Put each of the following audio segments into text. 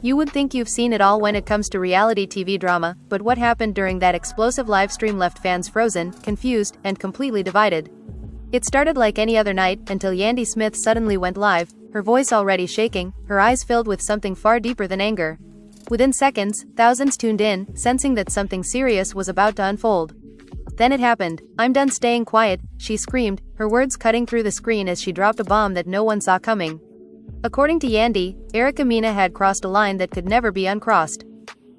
You would think you've seen it all when it comes to reality TV drama, but what happened during that explosive livestream left fans frozen, confused, and completely divided. It started like any other night, until Yandy Smith suddenly went live, her voice already shaking, her eyes filled with something far deeper than anger. Within seconds, thousands tuned in, sensing that something serious was about to unfold. Then it happened. "I'm done staying quiet," she screamed, her words cutting through the screen as she dropped a bomb that no one saw coming. According to Yandy, Mena had crossed a line that could never be uncrossed.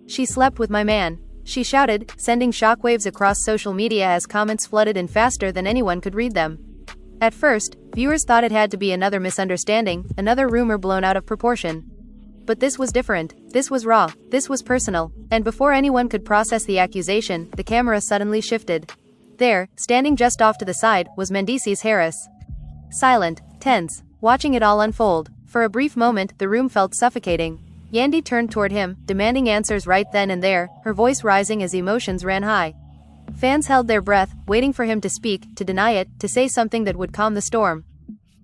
"She slept with my man," she shouted, sending shockwaves across social media as comments flooded in faster than anyone could read them. At first, viewers thought it had to be another misunderstanding, another rumor blown out of proportion. But this was different, this was raw, this was personal, and before anyone could process the accusation, the camera suddenly shifted. There, standing just off to the side, was Mendeecees Harris. Silent, tense, watching it all unfold. For a brief moment, the room felt suffocating. Yandy turned toward him, demanding answers right then and there, her voice rising as emotions ran high. Fans held their breath, waiting for him to speak, to deny it, to say something that would calm the storm.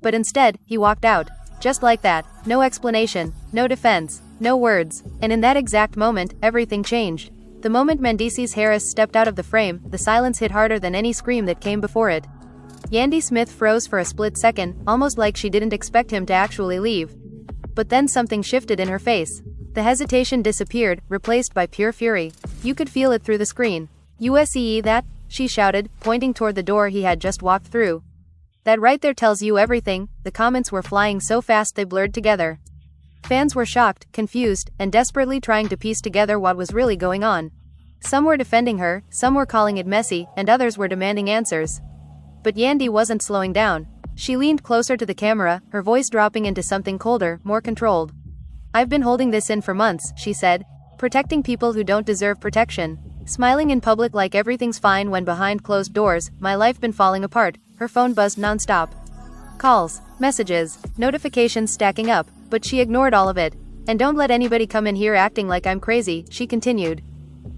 But instead, he walked out. Just like that, no explanation, no defense, no words, and in that exact moment, everything changed. The moment Mendeecees Harris stepped out of the frame, the silence hit harder than any scream that came before it. Yandy Smith froze for a split second, almost like she didn't expect him to actually leave. But then something shifted in her face. The hesitation disappeared, replaced by pure fury. You could feel it through the screen. "USEE that?" she shouted, pointing toward the door he had just walked through. "That right there tells you everything." The comments were flying so fast they blurred together. Fans were shocked, confused, and desperately trying to piece together what was really going on. Some were defending her, some were calling it messy, and others were demanding answers. But Yandy wasn't slowing down. She leaned closer to the camera, her voice dropping into something colder, more controlled. "I've been holding this in for months," she said. "Protecting people who don't deserve protection. Smiling in public like everything's fine when behind closed doors, my life been falling apart." Her phone buzzed nonstop. Calls, messages, notifications stacking up, but she ignored all of it. "And don't let anybody come in here acting like I'm crazy," she continued.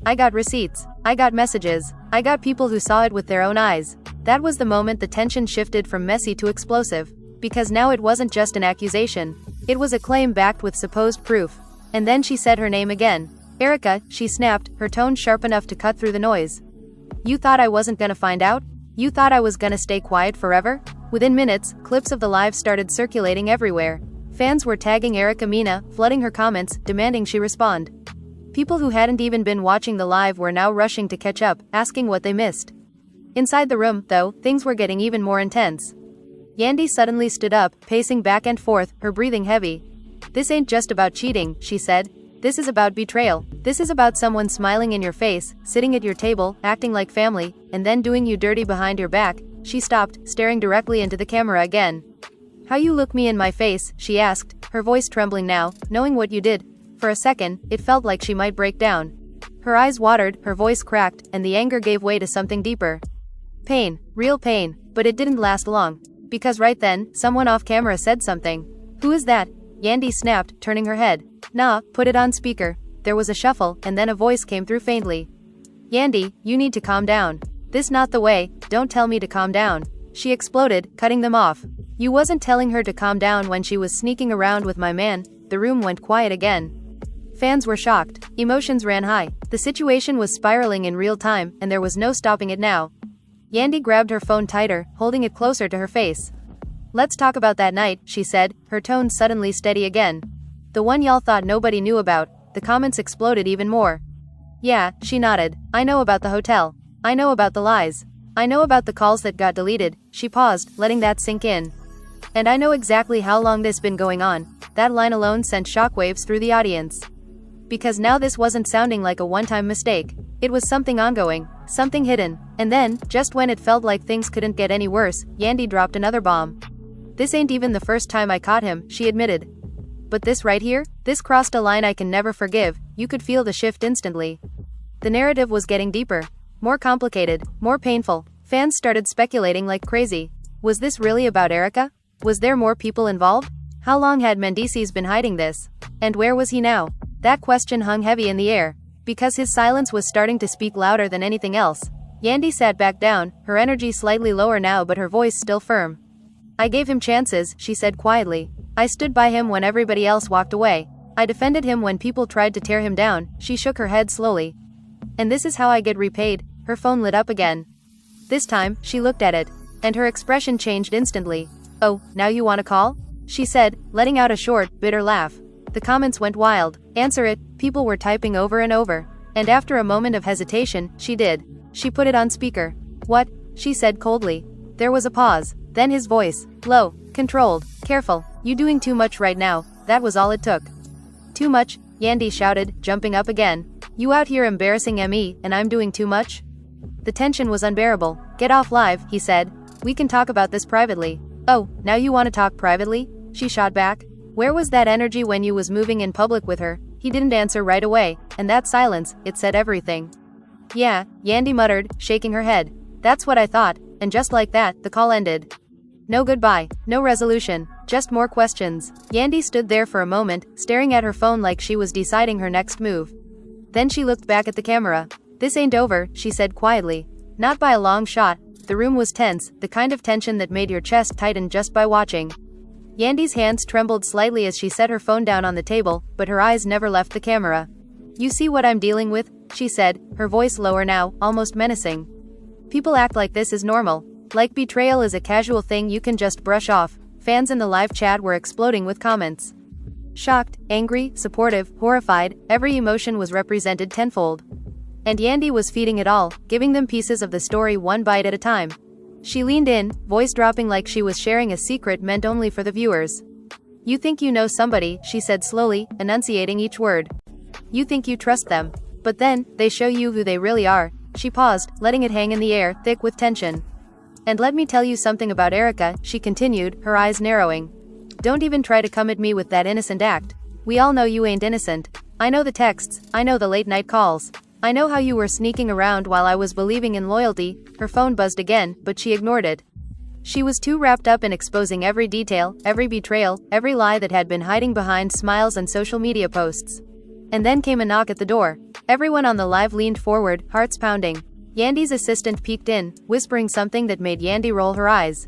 "I got receipts. I got messages. I got people who saw it with their own eyes." That was the moment the tension shifted from messy to explosive. Because now it wasn't just an accusation. It was a claim backed with supposed proof. And then she said her name again. "Erica," she snapped, her tone sharp enough to cut through the noise. "You thought I wasn't gonna find out? You thought I was gonna stay quiet forever?" Within minutes, clips of the live started circulating everywhere. Fans were tagging Mena, flooding her comments, demanding she respond. People who hadn't even been watching the live were now rushing to catch up, asking what they missed. Inside the room, though, things were getting even more intense. Yandy suddenly stood up, pacing back and forth, her breathing heavy. "This ain't just about cheating," she said. "This is about betrayal. This is about someone smiling in your face, sitting at your table, acting like family, and then doing you dirty behind your back." She stopped, staring directly into the camera again. "How you look me in my face?" she asked, her voice trembling now, "knowing what you did." For a second, it felt like she might break down. Her eyes watered, her voice cracked, and the anger gave way to something deeper. Pain, real pain, but it didn't last long. Because right then, someone off camera said something. "Who is that?" Yandy snapped, turning her head. "Nah, put it on speaker." There was a shuffle, and then a voice came through faintly. "Yandy, you need to calm down. This not the way, don't tell me to calm down." She exploded, cutting them off. "You wasn't telling her to calm down when she was sneaking around with my man." The room went quiet again. Fans were shocked, emotions ran high. The situation was spiraling in real time, and there was no stopping it now. Yandy grabbed her phone tighter, holding it closer to her face. "Let's talk about that night," she said, her tone suddenly steady again. "The one y'all thought nobody knew about." The comments exploded even more. "Yeah," she nodded. "I know about the hotel. I know about the lies. I know about the calls that got deleted." She paused, letting that sink in. "And I know exactly how long this been going on." That line alone sent shockwaves through the audience. Because now this wasn't sounding like a one-time mistake. It was something ongoing, something hidden. And then, just when it felt like things couldn't get any worse, Yandy dropped another bomb. "This ain't even the first time I caught him," she admitted. "But this right here? This crossed a line I can never forgive." You could feel the shift instantly. The narrative was getting deeper. More complicated, more painful. Fans started speculating like crazy. Was this really about Erica? Was there more people involved? How long had Mendeecees been hiding this? And where was he now? That question hung heavy in the air. Because his silence was starting to speak louder than anything else. Yandy sat back down, her energy slightly lower now but her voice still firm. "I gave him chances," she said quietly. "I stood by him when everybody else walked away. I defended him when people tried to tear him down. She shook her head slowly. And this is how I get repaid. Her phone lit up again. This time, she looked at it. And her expression changed instantly. Oh, now you want to call? She said, letting out a short, bitter laugh. The comments went wild. Answer it. People were typing over and over. And after a moment of hesitation, she did. She put it on speaker. What? She said coldly. There was a pause. Then his voice. Low, controlled, careful. You doing too much right now. That was all it took. Too much? Yandy shouted, jumping up again. You out here embarrassing me, and I'm doing too much? The tension was unbearable. Get off live, he said. We can talk about this privately. Oh, now you want to talk privately? She shot back. Where was that energy when you was moving in public with her? He didn't answer right away, and that silence, it said everything. Yeah, Yandy muttered, shaking her head. That's what I thought, and just like that, the call ended. No goodbye, no resolution, just more questions. Yandy stood there for a moment, staring at her phone like she was deciding her next move. Then she looked back at the camera. This ain't over, she said quietly. Not by a long shot. The room was tense, the kind of tension that made your chest tighten just by watching. Yandy's hands trembled slightly as she set her phone down on the table, but her eyes never left the camera. You see what I'm dealing with? She said, her voice lower now, almost menacing. People act like this is normal. Like betrayal is a casual thing you can just brush off. Fans in the live chat were exploding with comments. Shocked, angry, supportive, horrified, every emotion was represented tenfold. And Yandy was feeding it all, giving them pieces of the story one bite at a time. She leaned in, voice dropping like she was sharing a secret meant only for the viewers. You think you know somebody, she said slowly, enunciating each word. You think you trust them. But then, they show you who they really are. She paused, letting it hang in the air, thick with tension. And let me tell you something about Erica, she continued, her eyes narrowing. Don't even try to come at me with that innocent act. We all know you ain't innocent. I know the texts, I know the late night calls. I know how you were sneaking around while I was believing in loyalty. Her phone buzzed again, but she ignored it. She was too wrapped up in exposing every detail, every betrayal, every lie that had been hiding behind smiles and social media posts. And then came a knock at the door. Everyone on the live leaned forward, hearts pounding. Yandy's assistant peeked in, whispering something that made Yandy roll her eyes.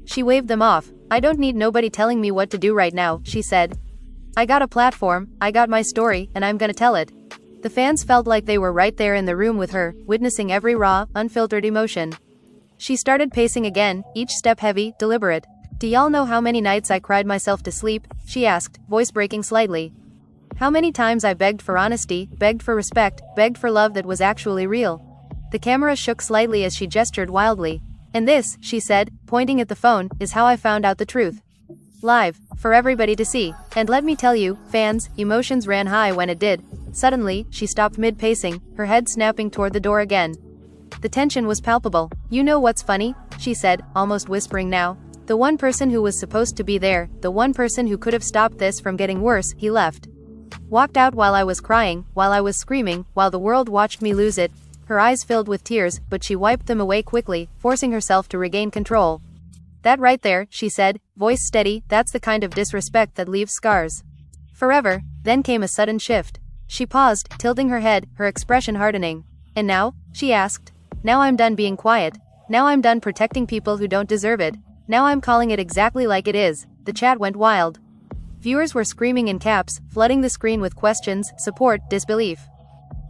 She waved them off. I don't need nobody telling me what to do right now, she said. I got a platform, I got my story, and I'm gonna tell it. The fans felt like they were right there in the room with her, witnessing every raw, unfiltered emotion. She started pacing again, each step heavy, deliberate. Do y'all know how many nights I cried myself to sleep? She asked, voice breaking slightly. How many times I begged for honesty, begged for respect, begged for love that was actually real. The camera shook slightly as she gestured wildly. And this, she said, pointing at the phone, is how I found out the truth. Live, for everybody to see. And let me tell you, fans, emotions ran high when it did. Suddenly, she stopped mid-pacing, her head snapping toward the door again. The tension was palpable. You know what's funny? She said, almost whispering now. The one person who was supposed to be there, the one person who could have stopped this from getting worse, he left. Walked out while I was crying, while I was screaming, while the world watched me lose it. Her eyes filled with tears, but she wiped them away quickly, forcing herself to regain control. That right there, she said, voice steady, that's the kind of disrespect that leaves scars. Forever. Then came a sudden shift. She paused, tilting her head, her expression hardening. And now? She asked. Now I'm done being quiet. Now I'm done protecting people who don't deserve it. Now I'm calling it exactly like it is. The chat went wild. Viewers were screaming in caps, flooding the screen with questions, support, disbelief.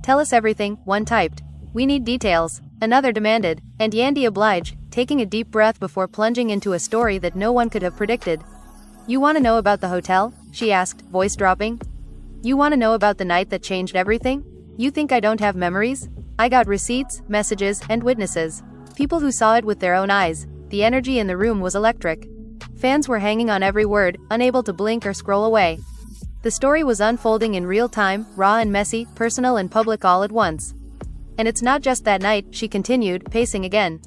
Tell us everything, one typed. We need details, another demanded, and Yandy obliged, taking a deep breath before plunging into a story that no one could have predicted. You want to know about the hotel? She asked, voice dropping. You want to know about the night that changed everything? You think I don't have memories? I got receipts, messages, and witnesses. People who saw it with their own eyes. The energy in the room was electric. Fans were hanging on every word, unable to blink or scroll away. The story was unfolding in real time, raw and messy, personal and public all at once. And it's not just that night, she continued, pacing again.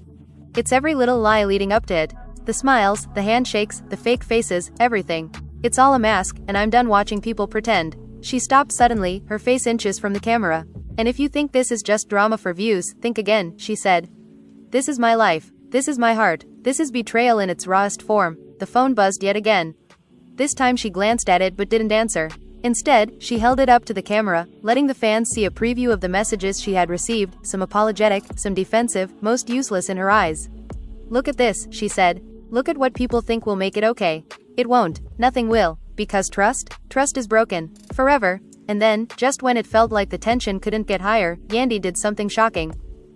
It's every little lie leading up to it. The smiles, the handshakes, the fake faces, everything. It's all a mask, and I'm done watching people pretend. She stopped suddenly, her face inches from the camera. And if you think this is just drama for views, think again, she said. This is my life. This is my heart. This is betrayal in its rawest form. The phone buzzed yet again. This time she glanced at it but didn't answer. Instead, she held it up to the camera, letting the fans see a preview of the messages she had received, some apologetic, some defensive, most useless in her eyes. Look at this, she said. Look at what people think will make it okay. It won't. Nothing will. Because trust is broken. Forever. And then, just when it felt like the tension couldn't get higher, Yandy did something shocking.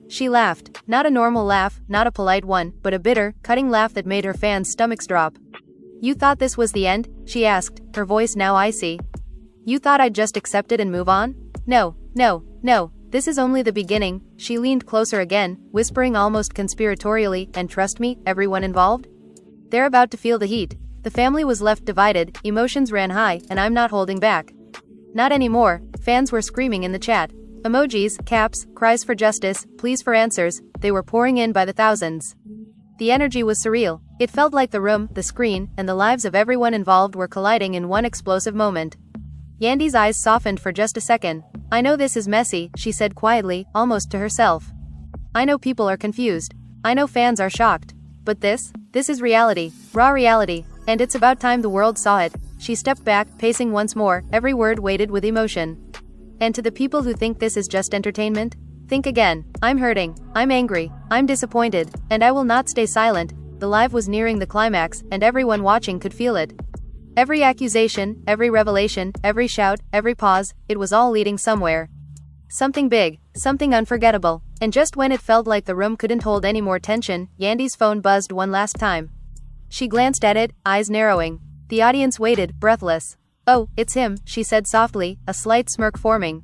She laughed. Not a normal laugh, not a polite one, but a bitter, cutting laugh that made her fans' stomachs drop. "You thought this was the end?" she asked, her voice now icy. "You thought I'd just accept it and move on? No. This is only the beginning." She leaned closer again, whispering almost conspiratorially, "And trust me, everyone involved? They're about to feel the heat." The family was left divided, emotions ran high, and I'm not holding back. Not anymore, fans were screaming in the chat. Emojis, caps, cries for justice, pleas for answers, they were pouring in by the thousands. The energy was surreal. It felt like the room, the screen, and the lives of everyone involved were colliding in one explosive moment. Yandy's eyes softened for just a second. "I know this is messy," she said quietly, almost to herself. "I know people are confused. I know fans are shocked. But this is reality. Raw reality. And it's about time the world saw it." She stepped back, pacing once more, every word weighted with emotion. "And to the people who think this is just entertainment, think again. I'm hurting. I'm angry. I'm disappointed. And I will not stay silent." The live was nearing the climax, and everyone watching could feel it. Every accusation, every revelation, every shout, every pause, it was all leading somewhere. Something big, something unforgettable. And just when it felt like the room couldn't hold any more tension, Yandy's phone buzzed one last time. She glanced at it, eyes narrowing. The audience waited, breathless. "Oh, it's him," she said softly, a slight smirk forming.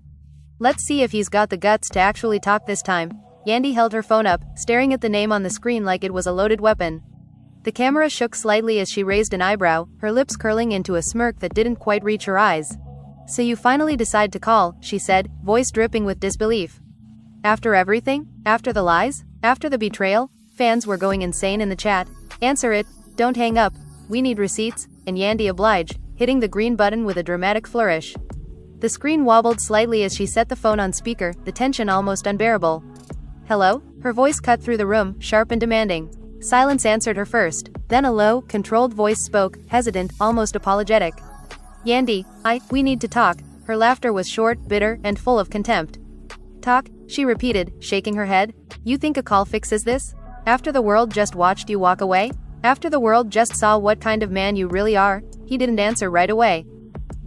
"Let's see if he's got the guts to actually talk this time." Yandy held her phone up, staring at the name on the screen like it was a loaded weapon. The camera shook slightly as she raised an eyebrow, her lips curling into a smirk that didn't quite reach her eyes. "So you finally decide to call," she said, voice dripping with disbelief. "After everything? After the lies? After the betrayal?" Fans were going insane in the chat. "Answer it. Don't hang up. We need receipts," and Yandy obliged, hitting the green button with a dramatic flourish. The screen wobbled slightly as she set the phone on speaker, the tension almost unbearable. "Hello?" Her voice cut through the room, sharp and demanding. Silence answered her first. Then a low, controlled voice spoke, hesitant, almost apologetic. "Yandy, we need to talk." Her laughter was short, bitter, and full of contempt. "Talk?" she repeated, shaking her head. "You think a call fixes this? After the world just watched you walk away? After the world just saw what kind of man you really are?" He didn't answer right away.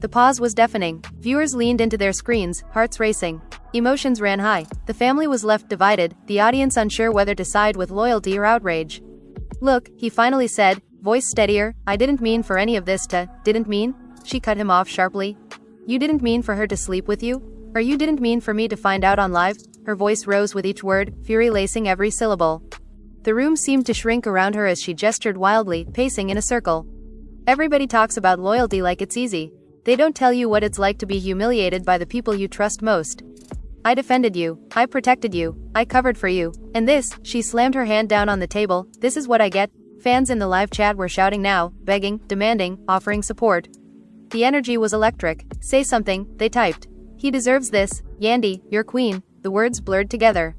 The pause was deafening. Viewers leaned into their screens, hearts racing. Emotions ran high. The family was left divided, the audience unsure whether to side with loyalty or outrage. "Look," he finally said, voice steadier, "I didn't mean for any of this to—" "Didn't mean?" She cut him off sharply. "You didn't mean for her to sleep with you? Or you didn't mean for me to find out on live?" Her voice rose with each word, fury lacing every syllable. The room seemed to shrink around her as she gestured wildly, pacing in a circle. "Everybody talks about loyalty like it's easy. They don't tell you what it's like to be humiliated by the people you trust most. I defended you, I protected you, I covered for you, and this," she slammed her hand down on the table, "this is what I get." Fans in the live chat were shouting now, begging, demanding, offering support. The energy was electric. "Say something," they typed. "He deserves this. Yandy, you're queen." The words blurred together.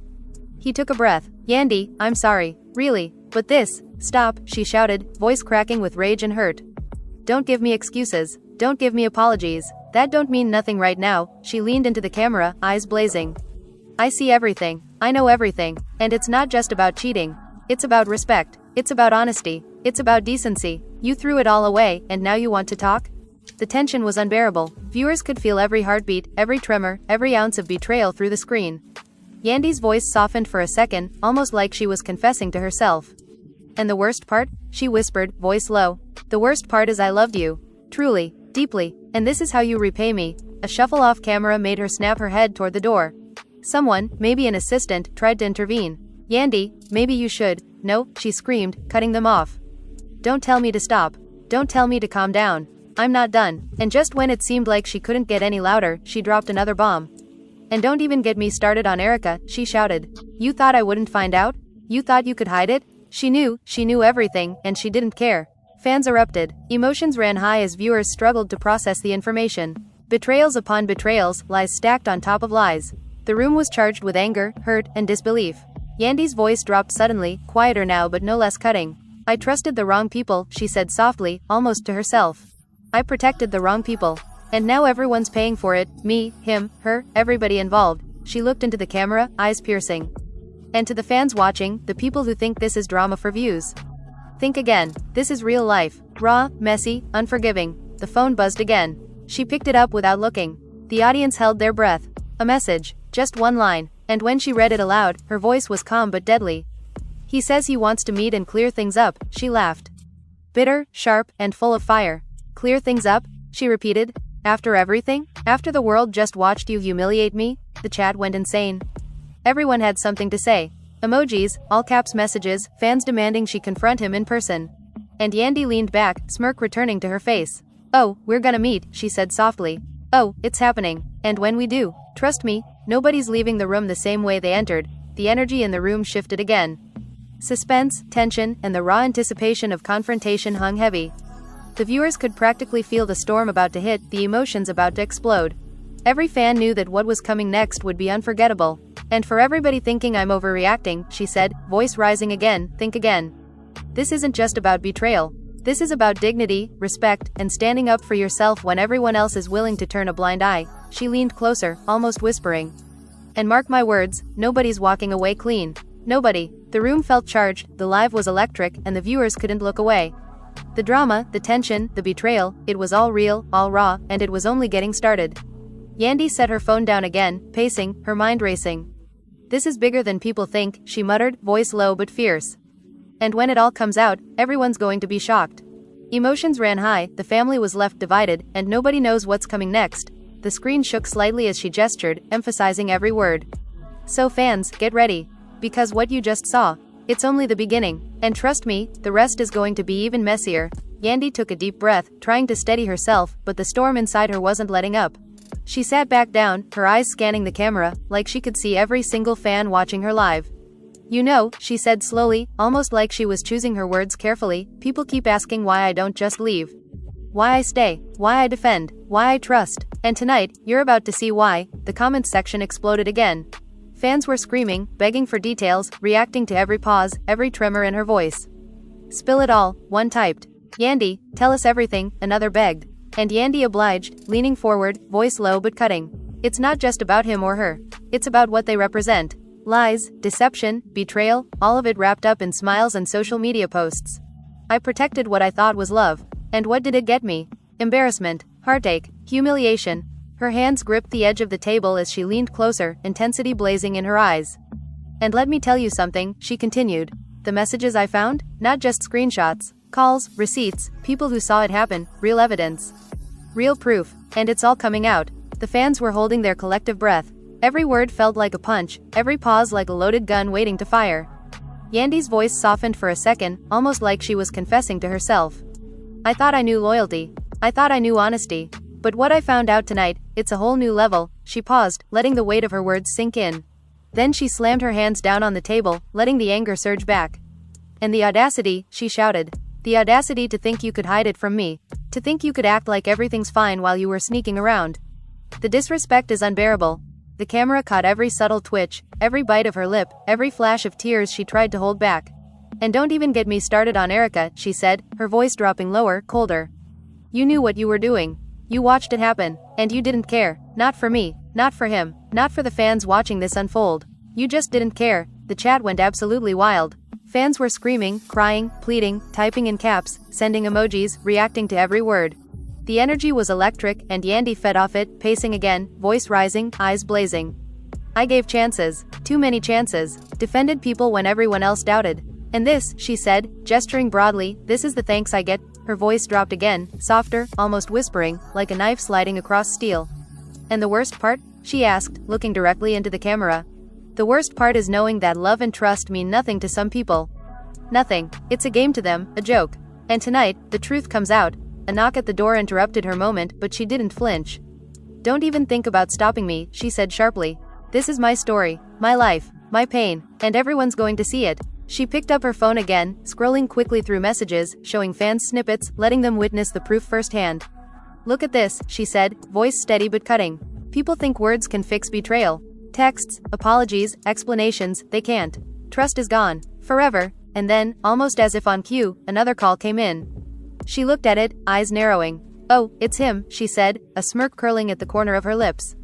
He took a breath. "Yandy, I'm sorry. Really. But this—" "Stop," she shouted, voice cracking with rage and hurt. "Don't give me excuses. Don't give me apologies. That don't mean nothing right now." She leaned into the camera, eyes blazing. "I see everything. I know everything. And it's not just about cheating. It's about respect. It's about honesty. It's about decency. You threw it all away, and now you want to talk?" The tension was unbearable. Viewers could feel every heartbeat, every tremor, every ounce of betrayal through the screen. Yandy's voice softened for a second, almost like she was confessing to herself. "And the worst part?" she whispered, voice low. "The worst part is I loved you. Truly. Deeply. And this is how you repay me." A shuffle off camera made her snap her head toward the door. Someone, maybe an assistant, tried to intervene. "Yandy, maybe you should." "No," she screamed, cutting them off. "Don't tell me to stop. Don't tell me to calm down. I'm not done." And just when it seemed like she couldn't get any louder, she dropped another bomb. "And don't even get me started on Erica," she shouted. "You thought I wouldn't find out? You thought you could hide it?" She knew everything, and she didn't care. Fans erupted. Emotions ran high as viewers struggled to process the information. Betrayals upon betrayals, lies stacked on top of lies. The room was charged with anger, hurt, and disbelief. Yandy's voice dropped suddenly, quieter now but no less cutting. "I trusted the wrong people," she said softly, almost to herself. "I protected the wrong people. And now everyone's paying for it, me, him, her, everybody involved." She looked into the camera, eyes piercing. "And to the fans watching, the people who think this is drama for views. Think again. This is real life. Raw, messy, unforgiving. the phone buzzed again. She picked it up without looking. The audience held their breath. A message. Just one line. And when she read it aloud, her voice was calm but deadly. "He says he wants to meet and clear things up," she laughed. Bitter, sharp, and full of fire. "Clear things up?" she repeated. "After everything? After the world just watched you humiliate me?" The chat went insane. Everyone had something to say. Emojis, all caps messages, fans demanding she confront him in person. And Yandy leaned back, smirk returning to her face. "Oh, we're gonna meet," she said softly. "Oh, it's happening. And when we do, trust me, nobody's leaving the room the same way they entered." The energy in the room shifted again. Suspense, tension, and the raw anticipation of confrontation hung heavy. The viewers could practically feel the storm about to hit, the emotions about to explode. Every fan knew that what was coming next would be unforgettable. "And for everybody thinking I'm overreacting," she said, voice rising again, "think again. This isn't just about betrayal. This is about dignity, respect, and standing up for yourself when everyone else is willing to turn a blind eye." She leaned closer, almost whispering. "And mark my words, nobody's walking away clean. Nobody." The room felt charged, the live was electric, and the viewers couldn't look away. The drama, the tension, the betrayal, it was all real, all raw, and it was only getting started. Yandy set her phone down again, pacing, her mind racing. "This is bigger than people think," she muttered, voice low but fierce. "And when it all comes out, everyone's going to be shocked." Emotions ran high, the family was left divided, and nobody knows what's coming next. The screen shook slightly as she gestured, emphasizing every word. "So fans, get ready. Because what you just saw, it's only the beginning. And trust me, the rest is going to be even messier." Yandy took a deep breath, trying to steady herself, but the storm inside her wasn't letting up. She sat back down, her eyes scanning the camera, like she could see every single fan watching her live. "You know," she said slowly, almost like she was choosing her words carefully, "people keep asking why I don't just leave. Why I stay, why I defend, why I trust. And tonight, you're about to see why." The comments section exploded again. Fans were screaming, begging for details, reacting to every pause, every tremor in her voice. "Spill it all," one typed. "Yandy, tell us everything," another begged. And Yandy obliged, leaning forward, voice low but cutting. "It's not just about him or her. It's about what they represent. Lies, deception, betrayal, all of it wrapped up in smiles and social media posts. I protected what I thought was love. And what did it get me? Embarrassment, heartache, humiliation." Her hands gripped the edge of the table as she leaned closer, intensity blazing in her eyes. "And let me tell you something," she continued. "The messages I found? Not just screenshots. Calls, receipts, people who saw it happen, real evidence. Real proof. And it's all coming out." The fans were holding their collective breath. Every word felt like a punch, every pause like a loaded gun waiting to fire. Yandy's voice softened for a second, almost like she was confessing to herself. "I thought I knew loyalty. I thought I knew honesty. But what I found out tonight, it's a whole new level." She paused, letting the weight of her words sink in. Then she slammed her hands down on the table, letting the anger surge back. "And the audacity," she shouted. "The audacity to think you could hide it from me. To think you could act like everything's fine while you were sneaking around. The disrespect is unbearable." The camera caught every subtle twitch, every bite of her lip, every flash of tears she tried to hold back. "And don't even get me started on Erica," she said, her voice dropping lower, colder. "You knew what you were doing. You watched it happen, and you didn't care. Not for me, not for him, not for the fans watching this unfold. You just didn't care." The chat went absolutely wild. Fans were screaming, crying, pleading, typing in caps, sending emojis, reacting to every word. The energy was electric, and Yandy fed off it, pacing again, voice rising, eyes blazing. "I gave chances. Too many chances. Defended people when everyone else doubted. And this," she said, gesturing broadly, "this is the thanks I get." Her voice dropped again, softer, almost whispering, like a knife sliding across steel. "And the worst part?" she asked, looking directly into the camera. "The worst part is knowing that love and trust mean nothing to some people. Nothing. It's a game to them, a joke. And tonight, the truth comes out." A knock at the door interrupted her moment, but she didn't flinch. "Don't even think about stopping me," she said sharply. "This is my story, my life, my pain, and everyone's going to see it." She picked up her phone again, scrolling quickly through messages, showing fans snippets, letting them witness the proof firsthand. "Look at this," she said, voice steady but cutting. "People think words can fix betrayal. Texts, apologies, explanations, they can't. Trust is gone. Forever." And then, almost as if on cue, another call came in. She looked at it, eyes narrowing. "Oh, it's him," she said, a smirk curling at the corner of her lips.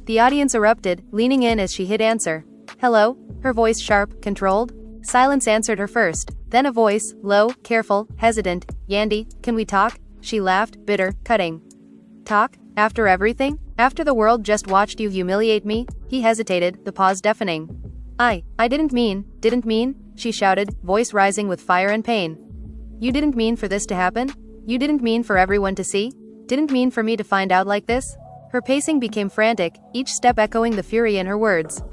The audience erupted, leaning in as she hit answer. "Hello?" Her voice sharp, controlled. Silence answered her first. Then a voice, low, careful, hesitant. "Yandy, can we talk?" she laughed, bitter, cutting. Talk? After everything? After the world just watched you humiliate me? He hesitated, the pause deafening. I didn't mean, she shouted, voice rising with fire and pain. You didn't mean for this to happen? You didn't mean for everyone to see? Didn't mean for me to find out like this? Her pacing became frantic, each step echoing the fury in her words.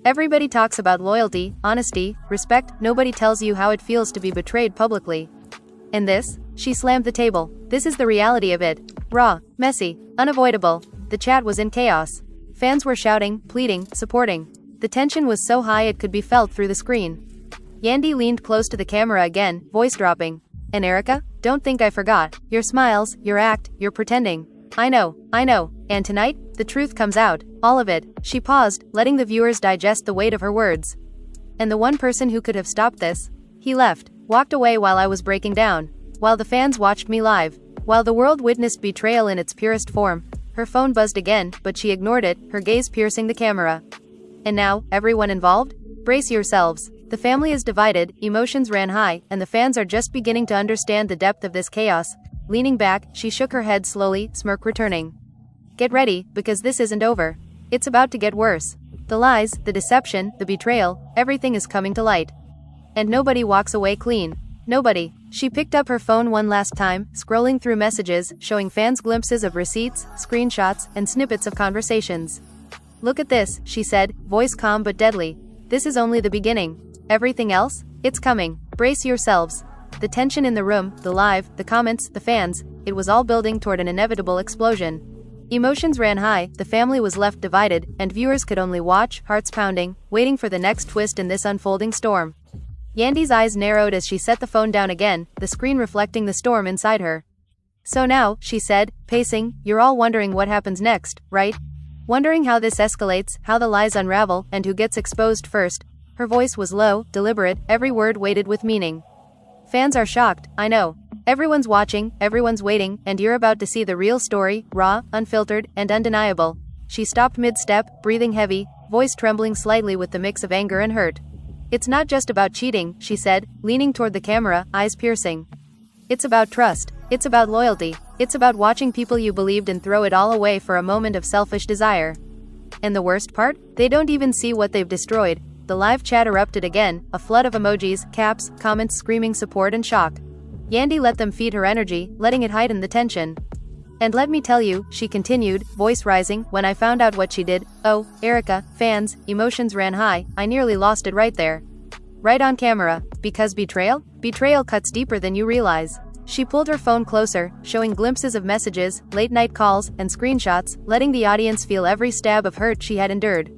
Everybody talks about loyalty, honesty, respect, nobody tells you how it feels to be betrayed publicly. And this? She slammed the table. This is the reality of it. Raw, messy, unavoidable. The chat was in chaos. Fans were shouting, pleading, supporting. The tension was so high it could be felt through the screen. Yandy leaned close to the camera again, voice dropping. And Erica? Don't think I forgot. Your smiles, your act, your pretending. I know. And tonight, the truth comes out. All of it. She paused, letting the viewers digest the weight of her words. And the one person who could have stopped this? He left, walked away while I was breaking down. While the fans watched me live. While the world witnessed betrayal in its purest form. Her phone buzzed again, but she ignored it, her gaze piercing the camera. And now, everyone involved? Brace yourselves. The family is divided, emotions ran high, and the fans are just beginning to understand the depth of this chaos. Leaning back, she shook her head slowly, smirk returning. Get ready, because this isn't over. It's about to get worse. The lies, the deception, the betrayal, everything is coming to light. And nobody walks away clean. Nobody. She picked up her phone one last time, scrolling through messages, showing fans glimpses of receipts, screenshots, and snippets of conversations. Look at this, she said, voice calm but deadly. This is only the beginning. Everything else? It's coming. Brace yourselves. The tension in the room, the live, the comments, the fans, it was all building toward an inevitable explosion. Emotions ran high, the family was left divided, and viewers could only watch, hearts pounding, waiting for the next twist in this unfolding storm. Yandy's eyes narrowed as she set the phone down again, the screen reflecting the storm inside her. So now, she said, pacing, you're all wondering what happens next, right? Wondering how this escalates, how the lies unravel, and who gets exposed first. Her voice was low, deliberate, every word weighted with meaning. Fans are shocked, I know. Everyone's watching, everyone's waiting, and you're about to see the real story, raw, unfiltered, and undeniable. She stopped mid-step, breathing heavy, voice trembling slightly with the mix of anger and hurt. It's not just about cheating, she said, leaning toward the camera, eyes piercing. It's about trust. It's about loyalty. It's about watching people you believed in throw it all away for a moment of selfish desire. And the worst part? They don't even see what they've destroyed. The live chat erupted again, a flood of emojis, caps, comments screaming support and shock. Yandy let them feed her energy, letting it heighten the tension. And let me tell you, she continued, voice rising, when I found out what she did, oh, Erica, fans, emotions ran high, I nearly lost it right there. Right on camera. Because betrayal? Betrayal cuts deeper than you realize. She pulled her phone closer, showing glimpses of messages, late-night calls, and screenshots, letting the audience feel every stab of hurt she had endured.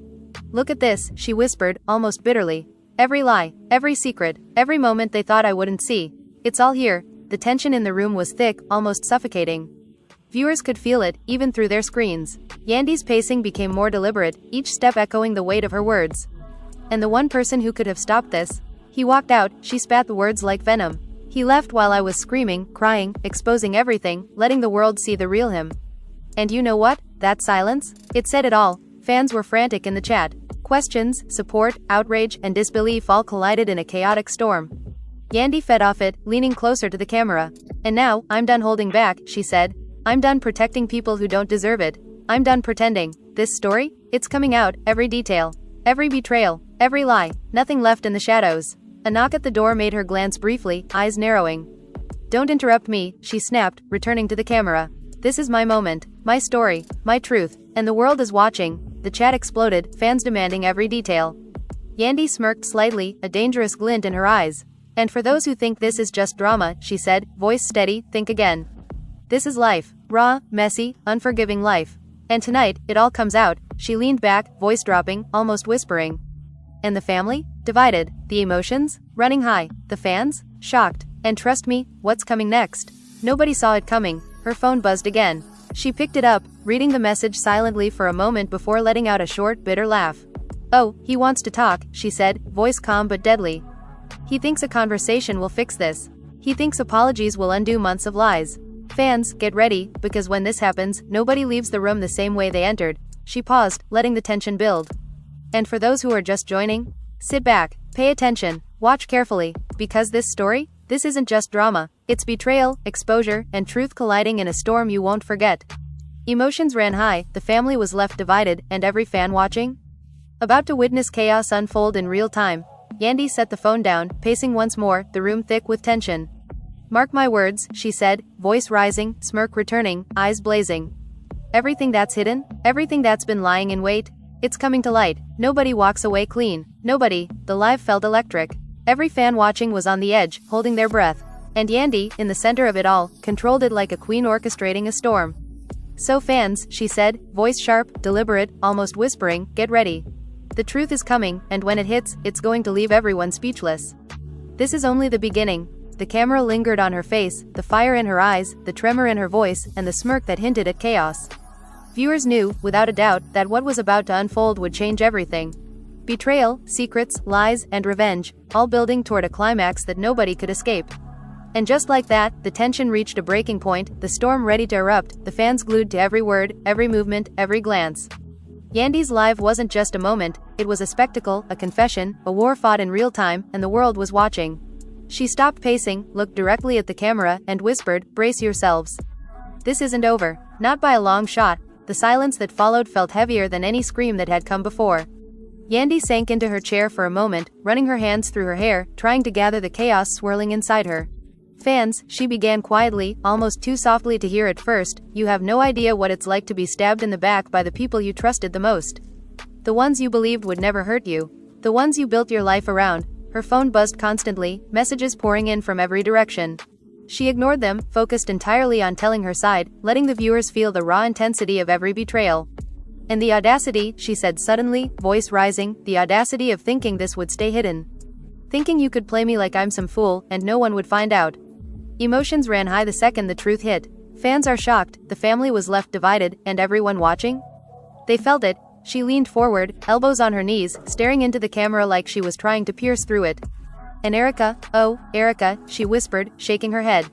Look at this, she whispered, almost bitterly. Every lie, every secret, every moment they thought I wouldn't see. It's all here. The tension in the room was thick, almost suffocating. Viewers could feel it, even through their screens. Yandy's pacing became more deliberate, each step echoing the weight of her words. And the one person who could have stopped this? He walked out, she spat the words like venom. He left while I was screaming, crying, exposing everything, letting the world see the real him. And you know what? That silence? It said it all. Fans were frantic in the chat. Questions, support, outrage, and disbelief all collided in a chaotic storm. Yandy fed off it, leaning closer to the camera. And now, I'm done holding back, she said. I'm done protecting people who don't deserve it. I'm done pretending. This story? It's coming out, every detail. Every betrayal. Every lie. Nothing left in the shadows. A knock at the door made her glance briefly, eyes narrowing. Don't interrupt me, she snapped, returning to the camera. This is my moment, my story, my truth, and the world is watching. The chat exploded, fans demanding every detail. Yandy smirked slightly, a dangerous glint in her eyes. And for those who think this is just drama, she said, voice steady, think again. This is life. Raw, messy, unforgiving life. And tonight, it all comes out. She leaned back, voice dropping, almost whispering. And the family? Divided. The emotions? Running high. The fans? Shocked. And trust me, what's coming next? Nobody saw it coming. Her phone buzzed again. She picked it up, reading the message silently for a moment before letting out a short, bitter laugh. Oh, he wants to talk, she said, voice calm but deadly. He thinks a conversation will fix this. He thinks apologies will undo months of lies. Fans, get ready, because when this happens, nobody leaves the room the same way they entered. She paused, letting the tension build. And for those who are just joining, sit back, pay attention, watch carefully, because this story, This isn't just drama, it's betrayal, exposure, and truth colliding in a storm you won't forget. Emotions ran high, the family was left divided, and every fan watching? About to witness chaos unfold in real time. Yandy set the phone down, pacing once more, the room thick with tension. "Mark my words," she said, voice rising, smirk returning, eyes blazing. "Everything that's hidden, everything that's been lying in wait, it's coming to light. Nobody walks away clean. Nobody." The live felt electric. Every fan watching was on the edge, holding their breath. And Yandy, in the center of it all, controlled it like a queen orchestrating a storm. "So fans," she said, voice sharp, deliberate, almost whispering, "get ready. The truth is coming, and when it hits, it's going to leave everyone speechless. This is only the beginning." The camera lingered on her face, the fire in her eyes, the tremor in her voice, and the smirk that hinted at chaos. Viewers knew, without a doubt, that what was about to unfold would change everything. Betrayal, secrets, lies, and revenge, all building toward a climax that nobody could escape. And just like that, the tension reached a breaking point, the storm ready to erupt, the fans glued to every word, every movement, every glance. Yandy's live wasn't just a moment, it was a spectacle, a confession, a war fought in real time, and the world was watching. She stopped pacing, looked directly at the camera, and whispered, "Brace yourselves. This isn't over." Not by a long shot. The silence that followed felt heavier than any scream that had come before. Yandy sank into her chair for a moment, running her hands through her hair, trying to gather the chaos swirling inside her. "Fans," she began quietly, almost too softly to hear at first, "you have no idea what it's like to be stabbed in the back by the people you trusted the most. The ones you believed would never hurt you. The ones you built your life around." Her phone buzzed constantly, messages pouring in from every direction. She ignored them, focused entirely on telling her side, letting the viewers feel the raw intensity of every betrayal. "And the audacity," she said suddenly, voice rising, "the audacity of thinking this would stay hidden. Thinking you could play me like I'm some fool, and no one would find out." Emotions ran high the second the truth hit. Fans are shocked, the family was left divided, and everyone watching? They felt it. She leaned forward, elbows on her knees, staring into the camera like she was trying to pierce through it. "And Erica, oh, Erica," she whispered, shaking her head.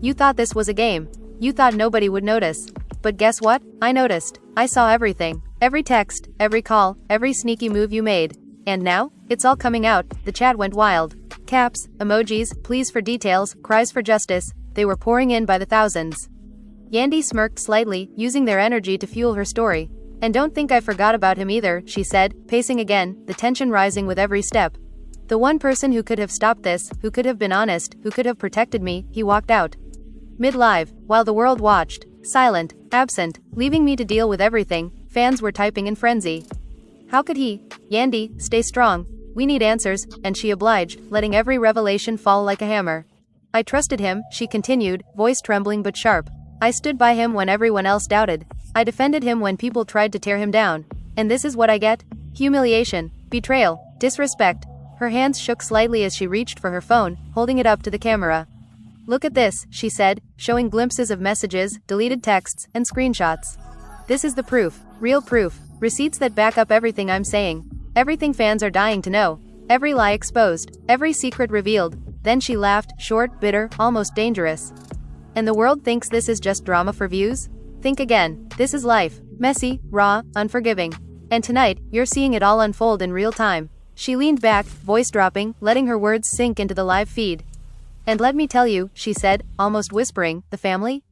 "You thought this was a game. You thought nobody would notice. But guess what? I noticed. I saw everything. Every text, every call, every sneaky move you made. And now, it's all coming out." The chat went wild. Caps, emojis, pleas for details, cries for justice, they were pouring in by the thousands. Yandy smirked slightly, using their energy to fuel her story. "And don't think I forgot about him either," she said, pacing again, the tension rising with every step. "The one person who could have stopped this, who could have been honest, who could have protected me, he walked out. Mid-live, while the world watched, silent, absent, leaving me to deal with everything." Fans were typing in frenzy. "How could he? Yandy, stay strong. We need answers," and she obliged, letting every revelation fall like a hammer. "I trusted him," she continued, voice trembling but sharp. "I stood by him when everyone else doubted. I defended him when people tried to tear him down. And this is what I get? Humiliation, betrayal, disrespect." Her hands shook slightly as she reached for her phone, holding it up to the camera. "Look at this," she said, showing glimpses of messages, deleted texts, and screenshots. "This is the proof, real proof, receipts that back up everything I'm saying. Everything fans are dying to know. Every lie exposed, every secret revealed." Then she laughed, short, bitter, almost dangerous. "And the world thinks this is just drama for views? Think again. This is life. Messy, raw, unforgiving. And tonight, you're seeing it all unfold in real time." She leaned back, voice dropping, letting her words sink into the live feed. "And let me tell you," she said, almost whispering, "the family?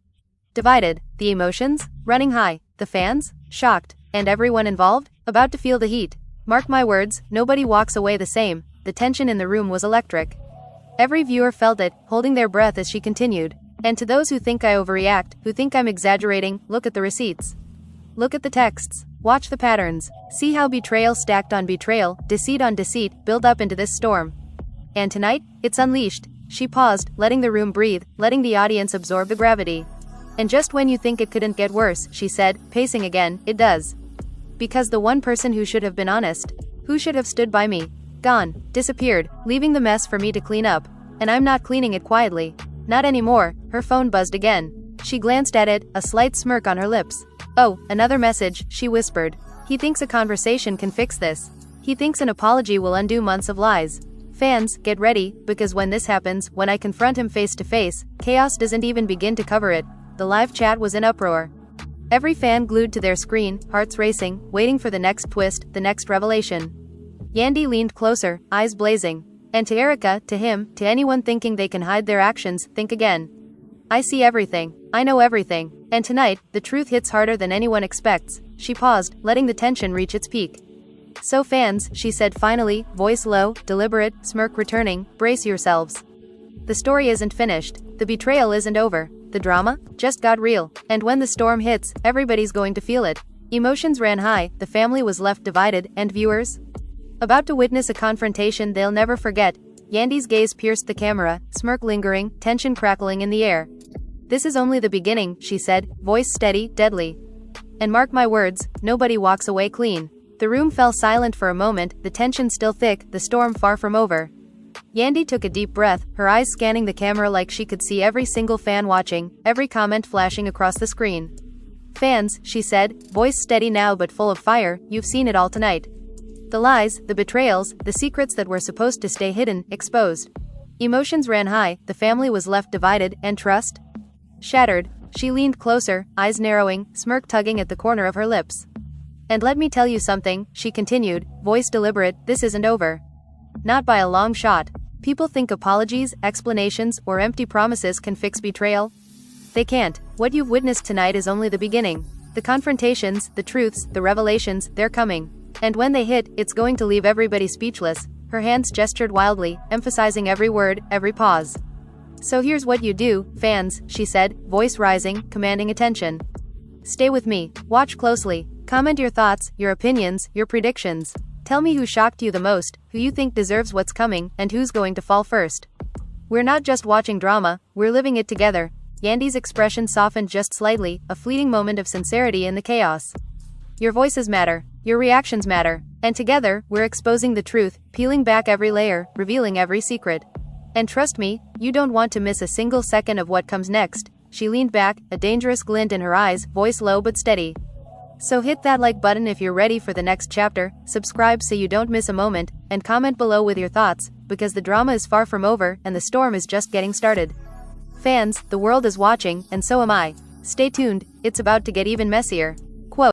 Divided. The emotions? Running high. The fans? Shocked. And everyone involved? About to feel the heat. Mark my words, nobody walks away the same." The tension in the room was electric. Every viewer felt it, holding their breath as she continued. "And to those who think I overreact, who think I'm exaggerating, look at the receipts. Look at the texts. Watch the patterns. See how betrayal stacked on betrayal, deceit on deceit, build up into this storm. And tonight, it's unleashed." She paused, letting the room breathe, letting the audience absorb the gravity. "And just when you think it couldn't get worse," she said, pacing again, "it does. Because the one person who should have been honest, who should have stood by me, gone, disappeared, leaving the mess for me to clean up. And I'm not cleaning it quietly. Not anymore." Her phone buzzed again. She glanced at it, a slight smirk on her lips. "Oh, another message," she whispered. "He thinks a conversation can fix this. He thinks an apology will undo months of lies. Fans, get ready, because when this happens, when I confront him face to face, chaos doesn't even begin to cover it." The live chat was in uproar. Every fan glued to their screen, hearts racing, waiting for the next twist, the next revelation. Yandy leaned closer, eyes blazing. And to Erica, to him, to anyone thinking they can hide their actions, think again. I see everything. I know everything. And tonight, the truth hits harder than anyone expects. She paused, letting the tension reach its peak. So fans, she said finally, voice low, deliberate, smirk returning, brace yourselves. The story isn't finished. The betrayal isn't over. The drama just got real. And when the storm hits, everybody's going to feel it. Emotions ran high, the family was left divided, and viewers? About to witness a confrontation they'll never forget. Yandy's gaze pierced the camera, smirk lingering, tension crackling in the air. This is only the beginning, she said, voice steady, deadly. And mark my words, nobody walks away clean. The room fell silent for a moment, the tension still thick, the storm far from over. Yandy took a deep breath, her eyes scanning the camera like she could see every single fan watching, every comment flashing across the screen. Fans, she said, voice steady now but full of fire, you've seen it all tonight. The lies, the betrayals, the secrets that were supposed to stay hidden, exposed. Emotions ran high, the family was left divided, and trust? Shattered. She leaned closer, eyes narrowing, smirk tugging at the corner of her lips. And let me tell you something, she continued, voice deliberate, this isn't over. Not by a long shot. People think apologies, explanations, or empty promises can fix betrayal. They can't. What you've witnessed tonight is only the beginning. The confrontations, the truths, the revelations, they're coming. And when they hit, it's going to leave everybody speechless. Her hands gestured wildly, emphasizing every word, every pause. So here's what you do, fans, she said, voice rising, commanding attention. Stay with me. Watch closely. Comment your thoughts, your opinions, your predictions. Tell me who shocked you the most, who you think deserves what's coming, and who's going to fall first. We're not just watching drama, we're living it together. Yandy's expression softened just slightly, a fleeting moment of sincerity in the chaos. Your voices matter. Your reactions matter. And together, we're exposing the truth, peeling back every layer, revealing every secret. And trust me, you don't want to miss a single second of what comes next. She leaned back, a dangerous glint in her eyes, voice low but steady. So hit that like button if you're ready for the next chapter, subscribe so you don't miss a moment, and comment below with your thoughts, because the drama is far from over, and the storm is just getting started. Fans, the world is watching, and so am I. Stay tuned, it's about to get even messier.